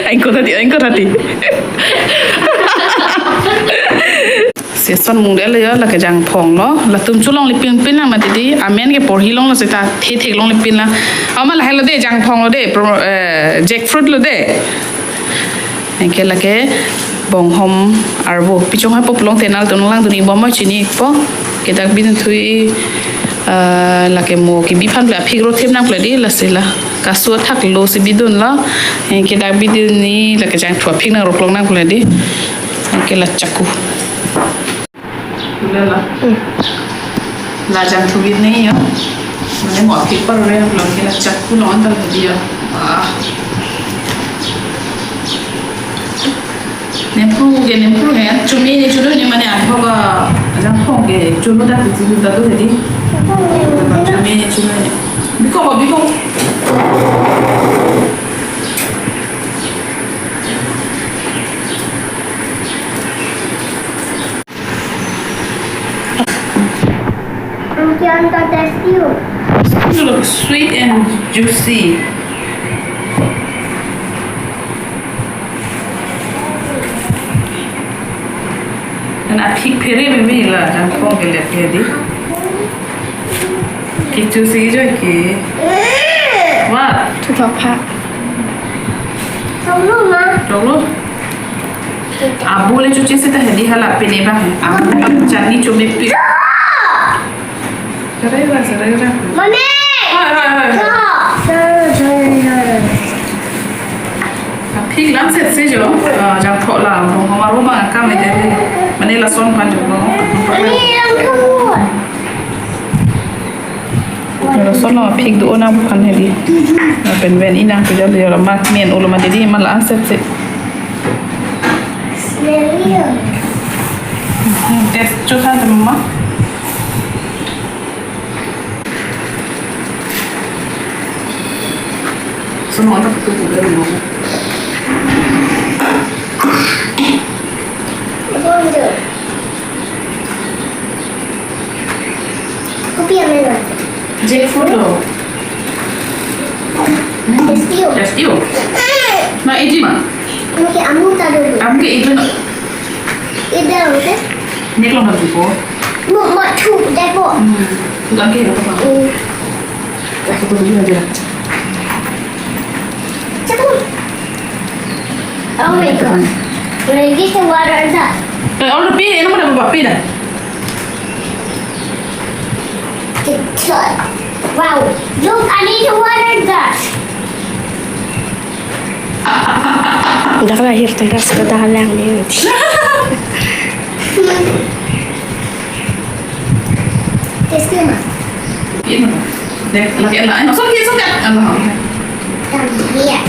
anh có thật đi sẽ son mùng đấy là cái Jangphong nó là tụm chú long lịch pin pin là mà đi amen cái bồi hi long là sẽ ta thế long lịch pin là mà là hay là đấy Jangphong là đấy jackfruit là đấy cái là cái bông hom arbo pichong hai pop long tenal tụi lang tụi ní bom mà chỉ ní po cái đặc biệt thui là cái mồ cái bifan là phi gro thêm năng là đi là sẽ là cá sấu thắc lô sẽ bị đun là cái đặc biệt ní là cái Jangphong phi năng rọc long năng là đi cái là chaku là Jangphong Việt này nhá mình ngọt thịt bao rồi làm cái là chaku nó ăn tao thì đi nem pru है चुमी ने चुलो ने माने आप होगा Jangphong के चुलो दा चुलो दा तो है चुमी ने चुलो ने बिको क्या अंतर टेस्टी हो It looks sweet and juicy. And I pick peri में là Jangphong के लिए क्या दी? कि juicy जो कि what?ถูกต้องค่ะต้องรู้มั้ย Dulu. Abu le cuci sih teh di halap pini bang. Abu cani cumi pi. Cerai. Mami. Hai. Pig lắm sệt sih jo. Jangphong lah. Homa rumah kami deh. Mana lah son pan jo. Mami yang kamu. Kalau son lah pig tu orang bukan heli. Pen ven inang tu jadi orang mak men ulama jadi malah sệt sih. Smelly. Test coba sama. Semua tak betul dari mana. Bunda. Kopi yang mana? Jackfruit loh. Tasty. Mak ini mah. Mungkin amu tak dulu. Kamu ke itu nak? Ida apa? Ni kalau nak buku. Mak cup depo. Bukan ke apa? Aku tu juga dia. Cepat. Oh my god. Lagi ke water dah. Orang pi, ini mana bapak pi dah? Kecil. Wow. Look, I need to water that. Dah lahir teras ke dalam ni. Tasty mah. Ini mana? Dek, lagi Allah. Masuk lagi. Allah. Iya.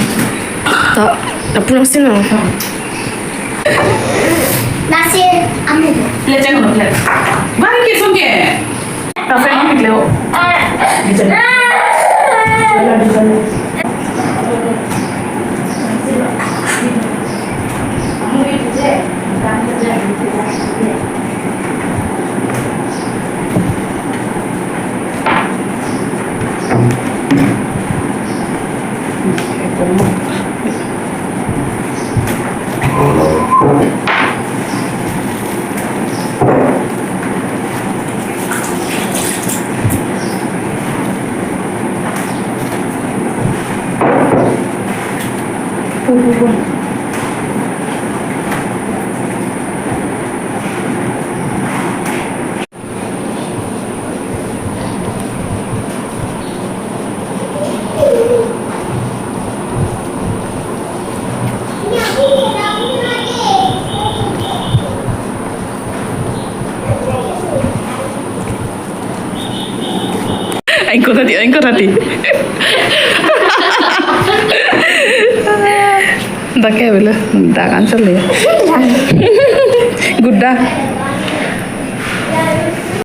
Tak pulang sini. Nasi amu. Plate jangan plate. Mari kita sungke. Kafe nak kita lewat. Di sana. Anh có thật đi. Dah kayak bila, dah kan cile. Gudda.